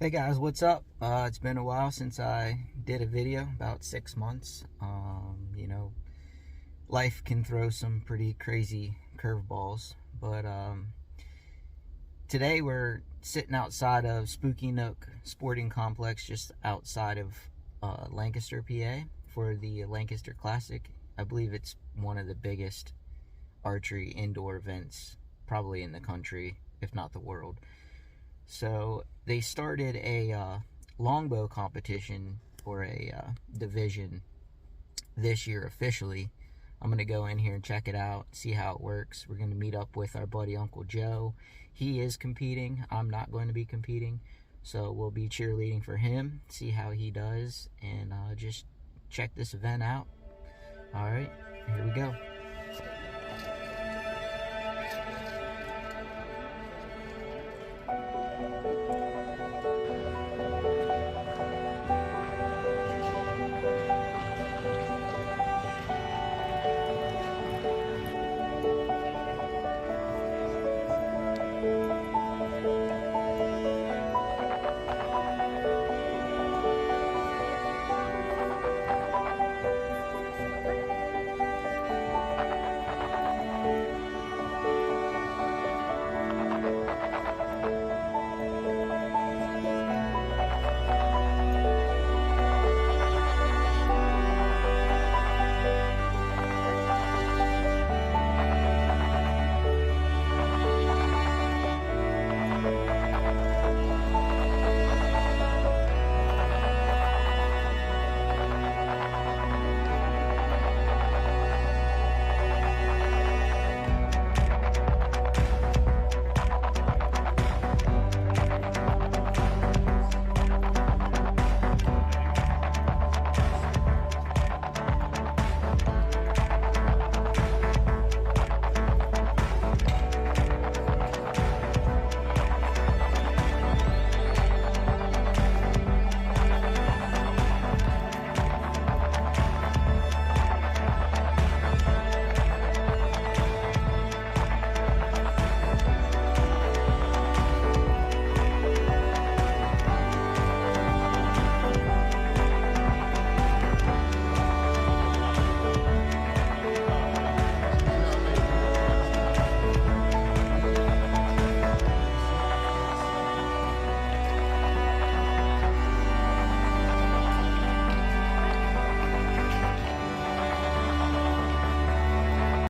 Hey guys, what's up? It's been a while since I did a video, about 6 months. Life can throw some pretty crazy curveballs, but today we're sitting outside of Spooky Nook Sporting Complex just outside of Lancaster, PA for the Lancaster Classic. I believe it's one of the biggest archery indoor events probably in the country, if not the world. So they started a longbow competition for a division this year officially. I'm going to go in here and check it out, see how it works. We're going to meet up with our buddy Uncle Joe. He is competing. I'm not going to be competing. So we'll be cheerleading for him, see how he does, and just check this event out. All right, here we go.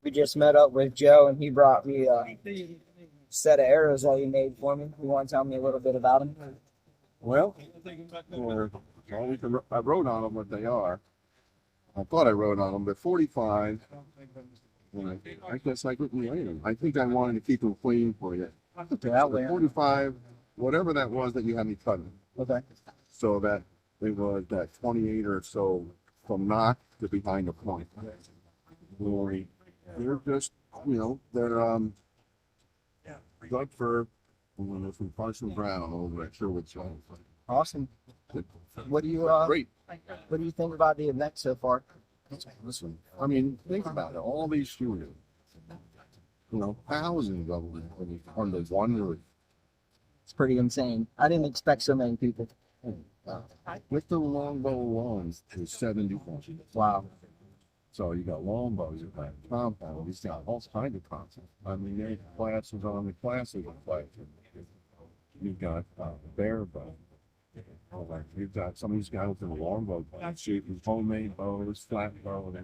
We just met up with Joe, and he brought me a set of arrows that he made for me. You want to tell me a little bit about them? Well, I wrote on them what they are. I thought I wrote on them, but 45. I guess I couldn't write them. I think I wanted to keep them clean for you. That way. 45, whatever that was that you had me cutting. Okay. So that it was that 28 or so from knock to behind the point. Glory. They're just, they're good for from Parson Brown over at Sherwood Jones. Awesome. What do you Great. What do you think about the event so far? Listen, I mean, think about it. All these shooters, thousands of them on the one roof. It's pretty insane. I didn't expect so many people. With the longbow lawns, there's 71. Wow. So you got longbows, you got compounds, you got all kinds of concepts. I mean, there's classes on the classes of classes. You've got bear bow. You've got some of these guys with the longbow shooting homemade bows, flat bow.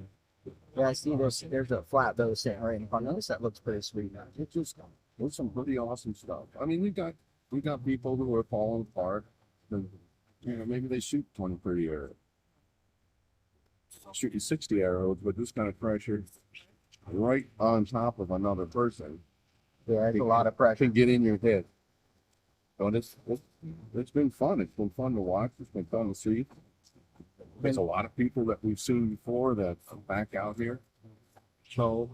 Yeah, I see there's a flat bow sitting right in front of us. That looks pretty sweet. It's some pretty awesome stuff. I mean, we got people who are falling apart. And, maybe they shoot 20, 30 arrows. Shooting 60 arrows with this kind of pressure right on top of another person. Yeah, it's a lot of pressure. Can get in your head. So it's been fun. It's been fun to watch. It's been fun to see. There's a lot of people that we've seen before that are back out here. So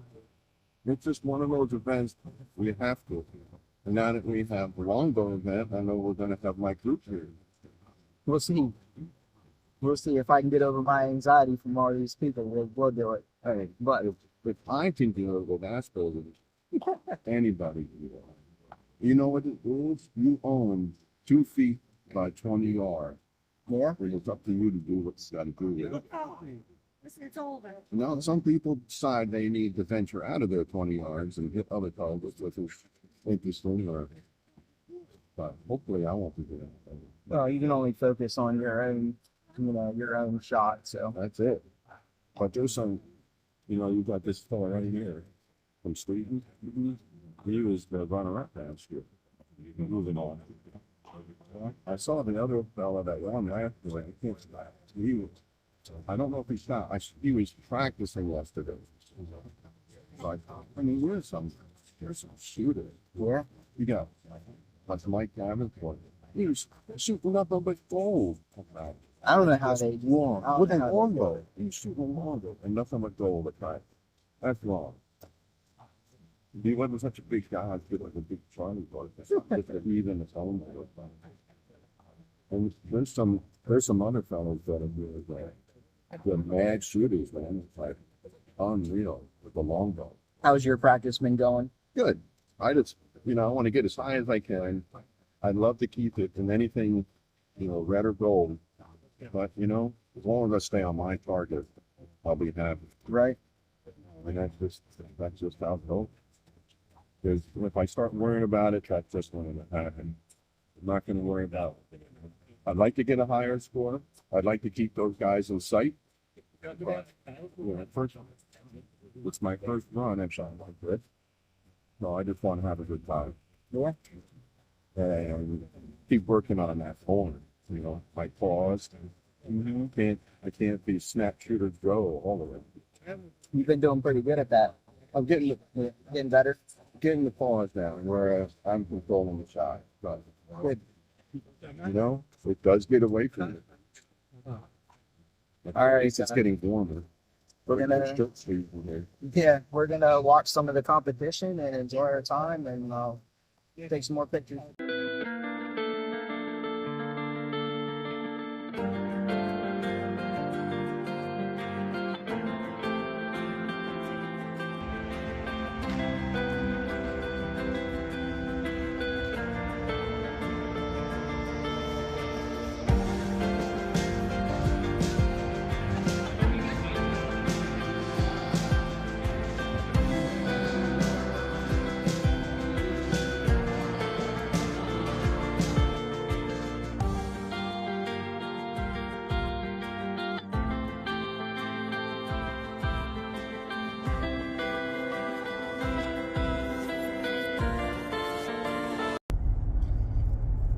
it's just one of those events we have to. And now that we have the longbow event, I know we're going to have my group here. We'll see. We'll see if I can get over my anxiety from all these people. We'll do it. Hey, but if I can do it with Asperger's, anybody can do it. You know what it is? You own 2 feet by 20 yards. Yeah. It's up to you to do what you got to do with it. Oh, it's over. Now, some people decide they need to venture out of their 20 yards and hit other targets with this interesting or. But hopefully, I won't be doing that. Well, you can only focus on your own, your own shot. So That's it. But there's some, you got this fellow right here from Sweden. He was the runner-up last year. Moving on. I saw the other fella that won last year. I don't know if he shot. He was practicing yesterday. Like, there's some shooters. yeah. You got like Mike Davenport. He was shooting up a big goal. I don't know how they won. With a longbow. He was shooting a longbow and nothing but goal at time. That's wrong. He wasn't such a big guy. He was like a big Charlie boy. Even his own. And there's some other fellows that are really the mad shooters, man. It's like unreal with the longbow. How's your practice been going? Good. I just, I want to get as high as I can. I'd love to keep it in anything, red or gold. But, as long as I stay on my target, I'll be happy. Right. And that's just how it goes. Because if I start worrying about it, that's just going to happen. I'm not going to worry about it. I'd like to get a higher score. I'd like to keep those guys in sight. But, it's my first run and shot like this. So I just want to have a good time. Yeah. And keep working on that form. My pause. I can't be snap shooter Joe all the way. You've been doing pretty good at that. I'm getting Better. the pause down where I'm controlling the shot. But Good. it does get away from it. All right, It's getting warmer. We're gonna watch some of the competition and enjoy our time and take some more pictures.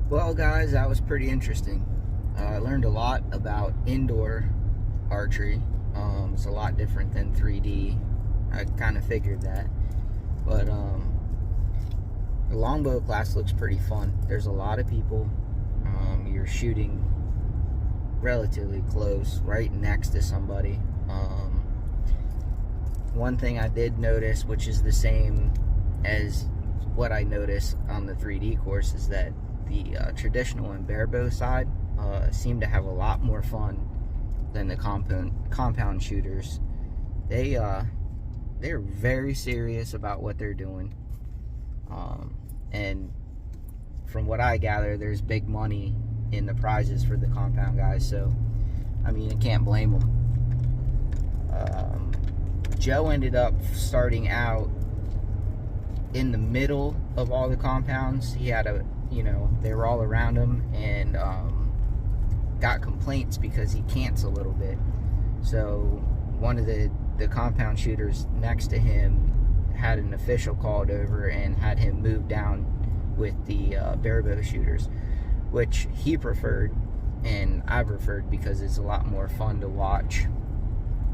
Well, guys, that was pretty interesting. I learned a lot about indoor archery. It's a lot different than 3D. I kind of figured that. But the longbow class looks pretty fun. There's a lot of people. You're shooting relatively close, right next to somebody. One thing I did notice, which is the same as what I noticed on the 3D course, is that the traditional and barebow side seem to have a lot more fun than the compound shooters. They're very serious about what they're doing, and from what I gather, there's big money in the prizes for the compound guys. So, I mean, I can't blame them. Joe ended up starting out in the middle of all the compounds. He had they were all around him, and got complaints because he cants a little bit. So one of the compound shooters next to him had an official called over and had him move down with the barebow shooters, which he preferred and I preferred because it's a lot more fun to watch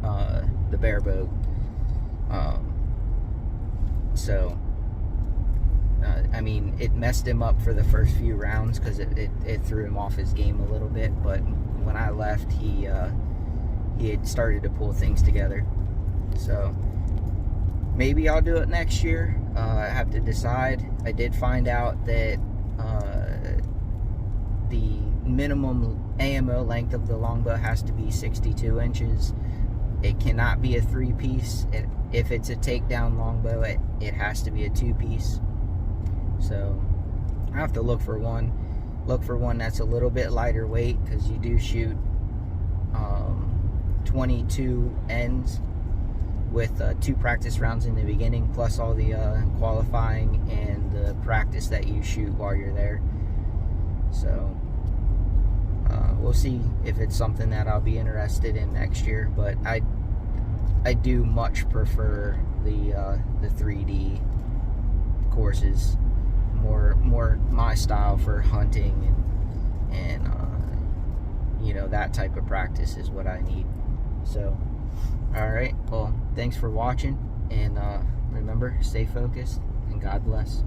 the barebow. I mean, it messed him up for the first few rounds because it threw him off his game a little bit. But when I left, he had started to pull things together. So maybe I'll do it next year. I have to decide. I did find out that the minimum AMO length of the longbow has to be 62 inches. It cannot be a 3-piece. If it's a takedown longbow, it has to be a 2-piece. So I have to look for one. look for one that's a little bit lighter weight, because you do shoot 22 ends with 2 practice rounds in the beginning, plus all the qualifying and the practice that you shoot while you're there. So we'll see if it's something that I'll be interested in next year, but I do much prefer the 3D courses, more my style for hunting, and you know, that type of practice is what I need. So alright, well, thanks for watching, and remember, stay focused, and God bless.